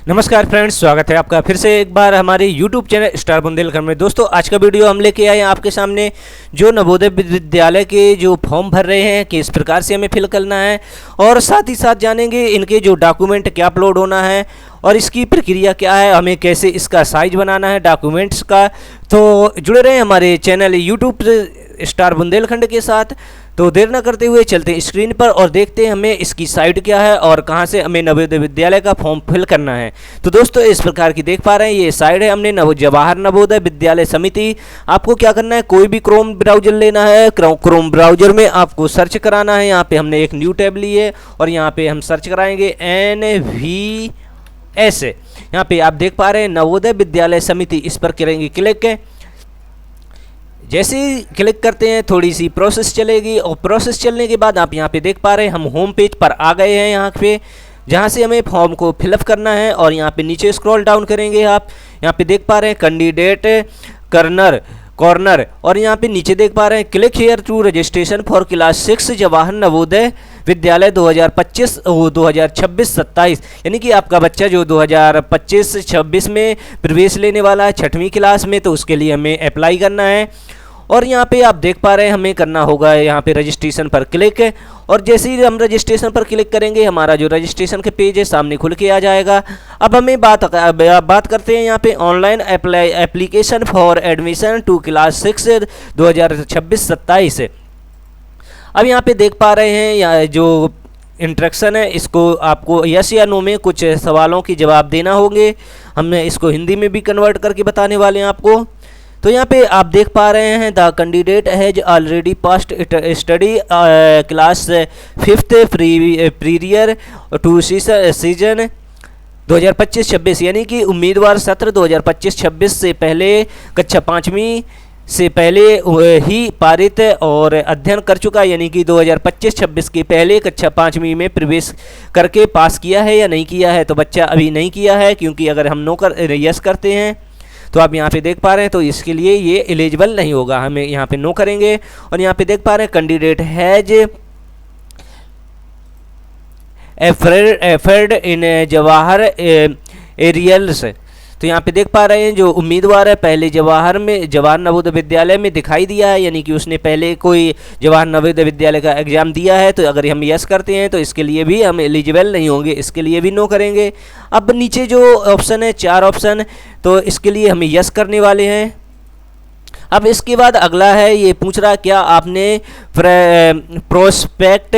नमस्कार फ्रेंड्स, स्वागत है आपका फिर से एक बार हमारे YouTube चैनल स्टार बुंदेलखंड में। दोस्तों, आज का वीडियो हम लेके आए हैं आपके सामने जो नवोदय विद्यालय के जो फॉर्म भर रहे हैं किस प्रकार से हमें फिल करना है, और साथ ही साथ जानेंगे इनके जो डॉक्यूमेंट क्या अपलोड होना है और इसकी प्रक्रिया क्या है, हमें कैसे इसका साइज बनाना है डॉक्यूमेंट्स का। तो जुड़े रहे हमारे चैनल YouTube स्टार बुंदेलखंड के साथ। तो देर न करते हुए चलते हैं स्क्रीन पर और देखते हैं हमें इसकी साइट क्या है और कहां से हमें नवोदय विद्यालय का फॉर्म फिल करना है। तो दोस्तों, इस प्रकार की देख पा रहे हैं ये साइट है हमने जवाहर नवोदय विद्यालय समिति। आपको क्या करना है, कोई भी क्रोम ब्राउजर लेना है, क्रोम ब्राउजर में आपको सर्च कराना है। यहाँ पे हमने एक न्यू टैब ली है और यहाँ पे हम सर्च कराएंगे NVS। यहाँ पे आप देख पा रहे हैं नवोदय विद्यालय समिति, इस पर करेंगे क्लिक। जैसे ही क्लिक करते हैं थोड़ी सी प्रोसेस चलेगी और प्रोसेस चलने के बाद आप यहाँ पे देख पा रहे हैं हम होम पेज पर आ गए हैं, यहाँ पे जहाँ से हमें फॉर्म को फिलअप करना है। और यहाँ पे नीचे स्क्रॉल डाउन करेंगे, आप यहाँ पे देख पा रहे हैं कैंडिडेट कॉर्नर, और यहाँ पे नीचे देख पा रहे हैं click here to registration for class 6 Jawahar Navodaya Vidyalaya 2025-2026-27। यानी कि आपका बच्चा जो 2025-26 में प्रवेश लेने वाला है 6वीं क्लास में, तो उसके लिए हमें अप्लाई करना है। और यहाँ पे आप देख पा रहे हैं हमें करना होगा यहाँ पे रजिस्ट्रेशन पर क्लिक। और जैसे ही हम रजिस्ट्रेशन पर क्लिक करेंगे हमारा जो रजिस्ट्रेशन के पेज है सामने खुल के आ जाएगा। अब हमें बात करते हैं यहाँ पे online application for admission to class 6 2026-27। अब यहाँ पे देख पा रहे हैं यहाँ जो इंस्ट्रक्शन है इसको आपको यस या नो में कुछ सवालों की जवाब देना होंगे। हमने इसको हिंदी में भी कन्वर्ट करके बताने वाले हैं आपको। तो यहाँ पे आप देख पा रहे हैं the candidate has already passed study class 5th prior to season 2025-26। यानी कि उम्मीदवार सत्र 2025-26 से पहले कक्षा 5वीं से पहले ही पारित और अध्ययन कर चुका, यानी कि 2025-26 के पहले कक्षा 5वीं में प्रवेश करके पास किया है या नहीं किया है। तो बच्चा अभी नहीं किया है, क्योंकि अगर हम यस करते हैं तो आप यहाँ पे देख पा रहे हैं तो इसके लिए ये एलिजिबल नहीं होगा, हमें यहाँ पे नो करेंगे। और यहाँ पे देख पा रहे हैं कैंडिडेट हैज एफर्ड इन जवाहर एरियल्स। तो यहाँ पे देख पा रहे हैं जो उम्मीदवार है पहले जवाहर नवोदय विद्यालय में दिखाई दिया है, यानी कि उसने पहले कोई जवाहर नवोदय विद्यालय का एग्जाम दिया है। तो अगर हम यस करते हैं तो इसके लिए भी हम एलिजिबल नहीं होंगे, इसके लिए भी नो करेंगे। अब नीचे जो ऑप्शन है 4 ऑप्शन, तो इसके लिए हम यस करने वाले हैं। अब इसके बाद अगला है ये पूछ रहा है क्या आपने प्रोस्पेक्ट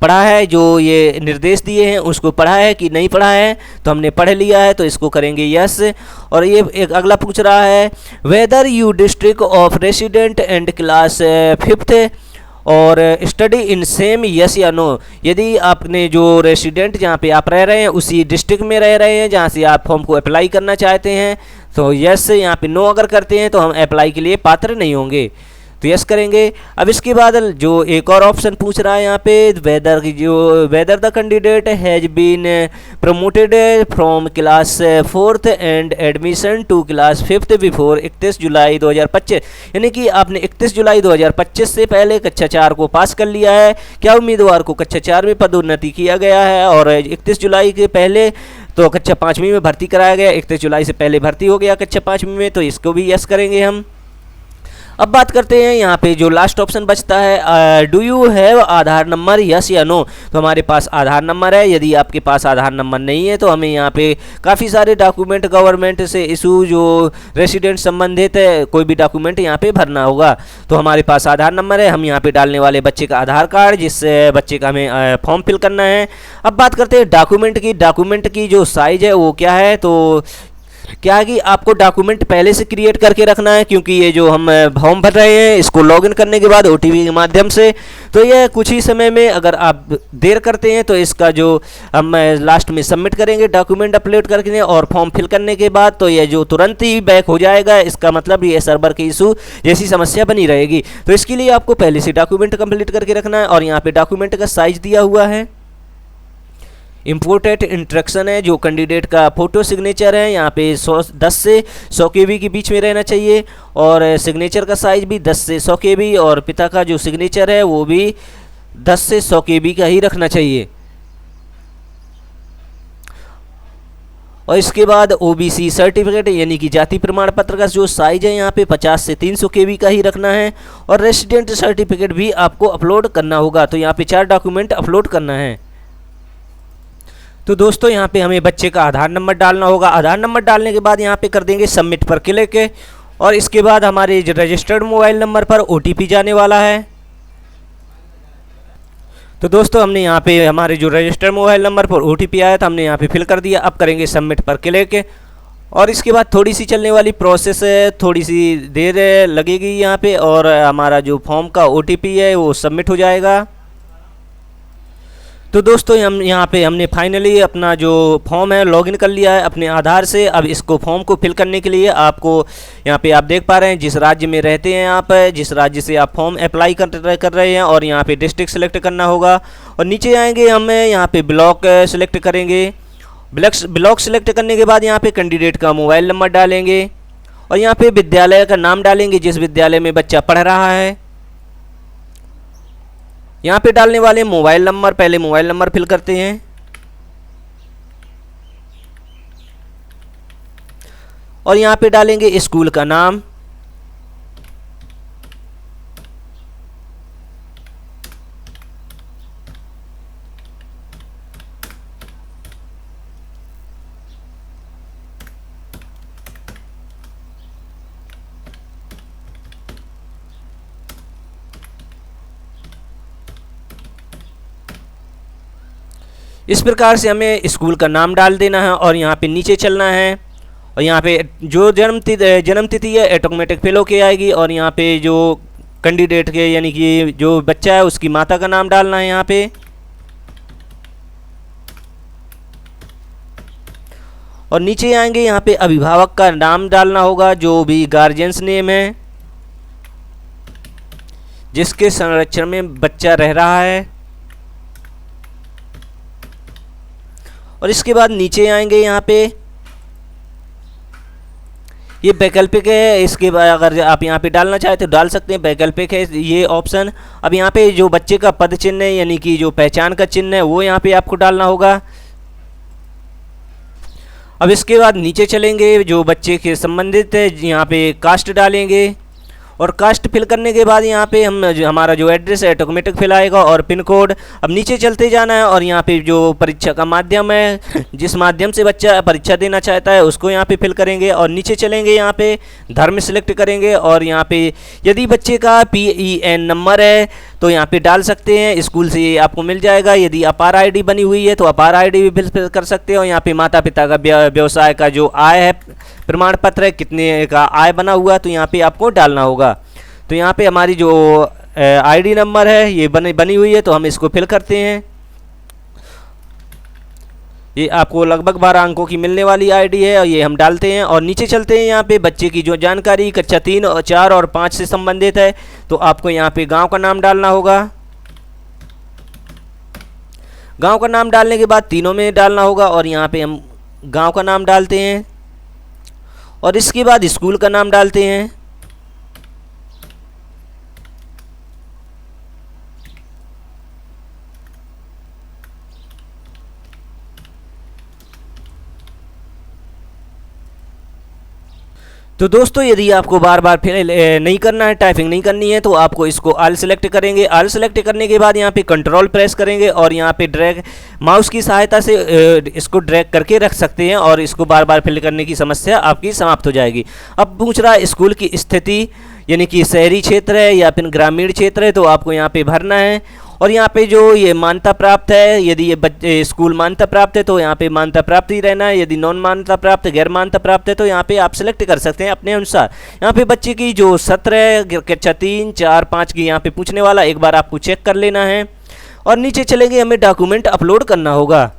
पढ़ा है, जो ये निर्देश दिए हैं उसको पढ़ा है कि नहीं पढ़ा है। तो हमने पढ़ लिया है तो इसको करेंगे यस। और ये एक अगला पूछ रहा है whether you district of resident and class 5th और स्टडी इन सेम, यस या नो। यदि आपने जो रेसिडेंट जहाँ पे आप रह रहे हैं उसी डिस्ट्रिक्ट में रह रहे हैं जहाँ से आप फॉर्म को अप्लाई करना चाहते हैं तो यस। यहाँ पे नो अगर करते हैं तो हम अप्लाई के लिए पात्र नहीं होंगे, तो यस करेंगे। अब इसके बाद जो एक और ऑप्शन पूछ रहा है यहाँ पे whether the candidate has been promoted from class 4th and admission to class 5th before 31 July 2025। यानी कि आपने 31 जुलाई 2025 से पहले कक्षा 4 को पास कर लिया है। क्या उम्मीदवार को कक्षा 4 में पदोन्नति किया गया है और 31 जुलाई के पहले तो कक्षा 5वीं में भर्ती कराया गया, 31 जुलाई से पहले भर्ती हो गया कक्षा 5वीं में, तो इसको भी यस करेंगे हम। अब बात करते हैं यहाँ पे जो लास्ट ऑप्शन बचता है do you have Aadhaar number, yes या नो। तो हमारे पास आधार नंबर है, यदि आपके पास आधार नंबर नहीं है तो हमें यहाँ पे काफ़ी सारे डॉक्यूमेंट गवर्नमेंट से इशू जो रेसिडेंट संबंधित है कोई भी डॉक्यूमेंट यहाँ पे भरना होगा। तो हमारे पास आधार नंबर है, हम यहाँ पे डालने वाले बच्चे का आधार कार्ड, जिस बच्चे का हमें फॉर्म फिल करना है। अब बात करते हैं डॉक्यूमेंट की जो साइज़ है वो क्या है। तो क्या है कि आपको डॉक्यूमेंट पहले से क्रिएट करके रखना है, क्योंकि ये जो हम फॉर्म भर रहे हैं इसको लॉगिन करने के बाद OTP के माध्यम से, तो यह कुछ ही समय में अगर आप देर करते हैं तो इसका जो हम लास्ट में सबमिट करेंगे डॉक्यूमेंट अपलोड करके और फॉर्म फिल करने के बाद, तो यह जो तुरंत ही बैक हो जाएगा। इसका मतलब ये सर्वर की इशू जैसी समस्या बनी रहेगी। तो इसके लिए आपको पहले से डॉक्यूमेंट कंप्लीट करके रखना है। और यहाँ पे डॉक्यूमेंट का साइज दिया हुआ है, इम्पोर्टेंट इंस्ट्रक्शन है जो कैंडिडेट का फोटो सिग्नेचर है यहाँ पे 10 से 100 KB के बीच में रहना चाहिए। और सिग्नेचर का साइज भी 10 से 100 KB, और पिता का जो सिग्नेचर है वो भी 10 से 100 KB का ही रखना चाहिए। और इसके बाद ओबीसी सर्टिफिकेट यानी कि जाति प्रमाण पत्र का जो साइज़ है यहाँ पे 50 से 300 KB का ही रखना है। और रेसिडेंट सर्टिफिकेट भी आपको अपलोड करना होगा। तो यहाँ पे 4 डॉक्यूमेंट अपलोड करना है। तो दोस्तों यहाँ पे हमें बच्चे का आधार नंबर डालना होगा। आधार नंबर डालने के बाद यहाँ पे कर देंगे सबमिट पर क्लिक, और इसके बाद हमारे रजिस्टर्ड मोबाइल नंबर पर OTP जाने वाला है। तो दोस्तों हमने यहाँ पे हमारे जो रजिस्टर्ड मोबाइल नंबर पर OTP आया था, हमने यहाँ पे फिल कर दिया। अब करेंगे सबमिट पर क्लिक, और इसके बाद थोड़ी सी चलने वाली प्रोसेस है, थोड़ी सी देर लगेगी यहाँ पे, और हमारा जो फॉर्म का OTP है वो सबमिट हो जाएगा। तो दोस्तों हम यहाँ पे हमने फाइनली अपना जो फॉर्म है लॉगिन कर लिया है अपने आधार से। अब इसको फॉर्म को फिल करने के लिए आपको यहाँ पे आप देख पा रहे हैं जिस राज्य में रहते हैं आप, जिस राज्य से आप फॉर्म अप्लाई कर रहे हैं, और यहाँ पे डिस्ट्रिक्ट सेलेक्ट करना होगा। और नीचे आएंगे हम यहाँ पे ब्लॉक सेलेक्ट करेंगे। ब्लॉक सेलेक्ट करने के बाद यहाँ पे कैंडिडेट का मोबाइल नंबर डालेंगे, और यहाँ पे विद्यालय का नाम डालेंगे जिस विद्यालय में बच्चा पढ़ रहा है। यहाँ पे डालने वाले मोबाइल नंबर, पहले मोबाइल नंबर फिल करते हैं, और यहाँ पे डालेंगे स्कूल का नाम। इस प्रकार से हमें स्कूल का नाम डाल देना है, और यहाँ पे नीचे चलना है। और यहाँ पे जो जन्म तिथि है ऑटोमेटिक फिल होके आएगी, और यहाँ पे जो कैंडिडेट के यानी कि जो बच्चा है उसकी माता का नाम डालना है यहाँ पे। और नीचे आएंगे यहाँ पे अभिभावक का नाम डालना होगा, जो भी गार्जियंस नेम है जिसके संरक्षण में बच्चा रह रहा है। और इसके बाद नीचे आएंगे यहाँ पे, ये वैकल्पिक है, इसके बाद अगर आप यहाँ पे डालना चाहे तो डाल सकते हैं, वैकल्पिक है ये ऑप्शन। अब यहाँ पे जो बच्चे का पद चिन्ह है यानी कि जो पहचान का चिन्ह है वो यहाँ पे आपको डालना होगा। अब इसके बाद नीचे चलेंगे, जो बच्चे के संबंधित है यहाँ पे कास्ट डालेंगे, और कास्ट फिल करने के बाद यहाँ पे हमारा जो एड्रेस है ऑटोमेटिक फिल आएगा, और पिन कोड। अब नीचे चलते जाना है, और यहाँ पे जो परीक्षा का माध्यम है, जिस माध्यम से बच्चा परीक्षा देना चाहता है उसको यहाँ पे फिल करेंगे। और नीचे चलेंगे, यहाँ पे धर्म सिलेक्ट करेंगे, और यहाँ पे यदि बच्चे का PEN नंबर है तो यहाँ पे डाल सकते हैं, स्कूल से आपको मिल जाएगा। यदि अपार ID बनी हुई है तो अपार ID भी फिल कर सकते हो। यहाँ पे माता पिता का व्यवसाय का जो आय है प्रमाण पत्र है, कितने का आय बना हुआ, तो यहाँ पे आपको डालना होगा। तो यहाँ पे हमारी जो ID नंबर है ये बनी हुई है, तो हम इसको फिल करते हैं। ये आपको लगभग 12 अंकों की मिलने वाली ID है, और ये हम डालते हैं। और नीचे चलते हैं, यहाँ पे बच्चे की जो जानकारी कक्षा 3 और 4 और 5 से संबंधित है, तो आपको यहाँ पे गांव का नाम डालना होगा। गांव का नाम डालने के बाद तीनों में डालना होगा, और यहाँ पे हम गांव का नाम डालते हैं, और इसके बाद स्कूल का नाम डालते हैं। तो दोस्तों यदि आपको बार बार फिर नहीं करना है, टाइपिंग नहीं करनी है, तो आपको इसको ऑल सेलेक्ट करेंगे। ऑल सेलेक्ट करने के बाद यहाँ पे कंट्रोल प्रेस करेंगे, और यहाँ पे ड्रैग माउस की सहायता से इसको ड्रैग करके रख सकते हैं, और इसको बार बार फिल करने की समस्या आपकी समाप्त हो जाएगी। अब पूछ रहा है स्कूल की स्थिति, यानी कि शहरी क्षेत्र है या फिर ग्रामीण क्षेत्र है, तो आपको यहाँ पे भरना है। और यहाँ पे जो ये मान्यता प्राप्त है, यदि ये बच्चे स्कूल मान्यता प्राप्त है तो यहाँ पे मान्यता प्राप्त ही रहना है। यदि नॉन मान्यता प्राप्त है, गैर मान्यता प्राप्त है, तो यहाँ पे आप सिलेक्ट कर सकते हैं अपने अनुसार। यहाँ पे बच्चे की जो सत्र है कक्षा 3, 4, 5 की यहाँ पे पूछने वाला, एक बार आपको चेक कर लेना है। और नीचे चलेंगे, हमें डॉक्यूमेंट अपलोड करना होगा।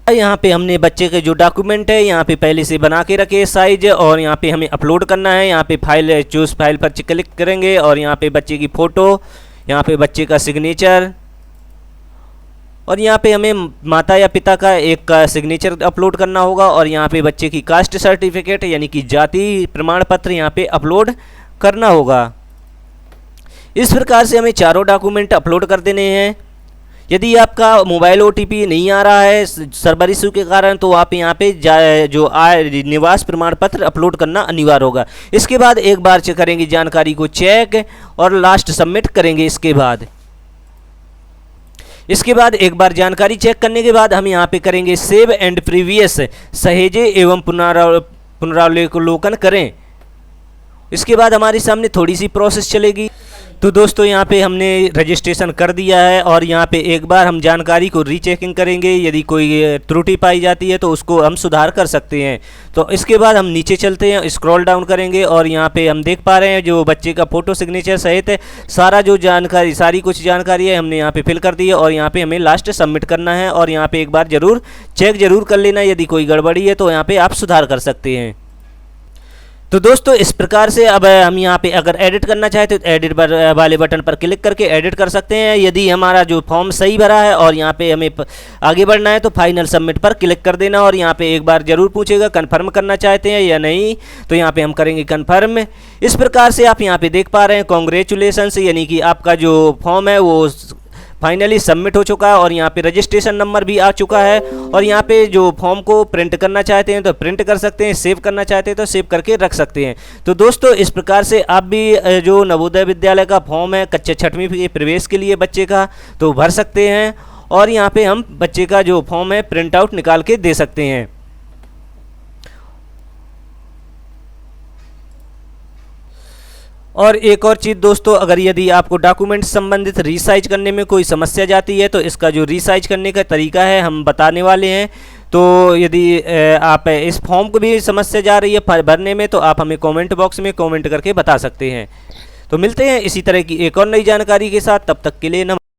यहाँ पे हमने बच्चे के जो डॉक्यूमेंट है यहाँ पे पहले से बना के रखे साइज, और यहाँ पे हमें अपलोड करना है। यहाँ पे फाइल चूज फाइल पर क्लिक करेंगे, और यहाँ पे बच्चे की फ़ोटो, यहाँ पे बच्चे का सिग्नेचर, और यहाँ पे हमें माता या पिता का एक का सिग्नेचर अपलोड करना होगा। और यहाँ पे बच्चे की कास्ट सर्टिफिकेट यानी कि जाति प्रमाण पत्र यहाँ पे अपलोड करना होगा। इस प्रकार से हमें चारों डॉक्यूमेंट अपलोड कर देने हैं। यदि आपका मोबाइल OTP नहीं आ रहा है सर्वर इशू के कारण, तो आप यहाँ पे जो निवास प्रमाण पत्र अपलोड करना अनिवार्य होगा। इसके बाद एक बार चेक करेंगे जानकारी को चेक और लास्ट सबमिट करेंगे। इसके बाद एक बार जानकारी चेक करने के बाद हम यहाँ पे करेंगे सेव एंड प्रीवियस, सहेजे एवं पुनरावलोकन करें। इसके बाद हमारे सामने थोड़ी सी प्रोसेस चलेगी। तो दोस्तों यहाँ पे हमने रजिस्ट्रेशन कर दिया है और यहाँ पे एक बार हम जानकारी को रीचेकिंग करेंगे। यदि कोई त्रुटि पाई जाती है तो उसको हम सुधार कर सकते हैं। तो इसके बाद हम नीचे चलते हैं, स्क्रॉल डाउन करेंगे और यहाँ पे हम देख पा रहे हैं जो बच्चे का फ़ोटो सिग्नेचर सहित सारा जो जानकारी, सारी कुछ जानकारी है हमने यहाँ पे फिल कर दी है और यहाँ पे हमें लास्ट सबमिट करना है। और यहाँ पे एक बार ज़रूर चेक ज़रूर कर लेना, यदि कोई गड़बड़ी है तो यहाँ पर आप सुधार कर सकते हैं। तो दोस्तों इस प्रकार से अब हम यहाँ पे अगर एडिट करना चाहते तो एडिट वाले बटन पर क्लिक करके एडिट कर सकते हैं। यदि हमारा जो फॉर्म सही भरा है और यहाँ पे हमें आगे बढ़ना है तो फाइनल सबमिट पर क्लिक कर देना। और यहाँ पे एक बार ज़रूर पूछेगा कन्फर्म करना चाहते हैं या नहीं, तो यहाँ पे हम करेंगे कन्फर्म। इस प्रकार से आप यहाँ पे देख पा रहे हैं कॉन्ग्रेचुलेसन्स, यानी कि आपका जो फॉर्म है वो फाइनली सबमिट हो चुका है और यहाँ पे रजिस्ट्रेशन नंबर भी आ चुका है। और यहाँ पे जो फॉर्म को प्रिंट करना चाहते हैं तो प्रिंट कर सकते हैं, सेव करना चाहते हैं तो सेव करके रख सकते हैं। तो दोस्तों इस प्रकार से आप भी जो नवोदय विद्यालय का फॉर्म है कक्षा 6वीं के प्रवेश के लिए बच्चे का, तो भर सकते हैं और यहाँ पे हम बच्चे का जो फॉर्म है प्रिंट आउट निकाल के दे सकते हैं। और एक और चीज़ दोस्तों, अगर यदि आपको डॉक्यूमेंट संबंधित रीसाइज करने में कोई समस्या जाती है तो इसका जो रीसाइज करने का तरीका है हम बताने वाले हैं। तो यदि आप इस फॉर्म को भी समस्या जा रही है भरने में तो आप हमें कमेंट बॉक्स में कमेंट करके बता सकते हैं। तो मिलते हैं इसी तरह की एक और नई जानकारी के साथ, तब तक के लिए नमस्कार।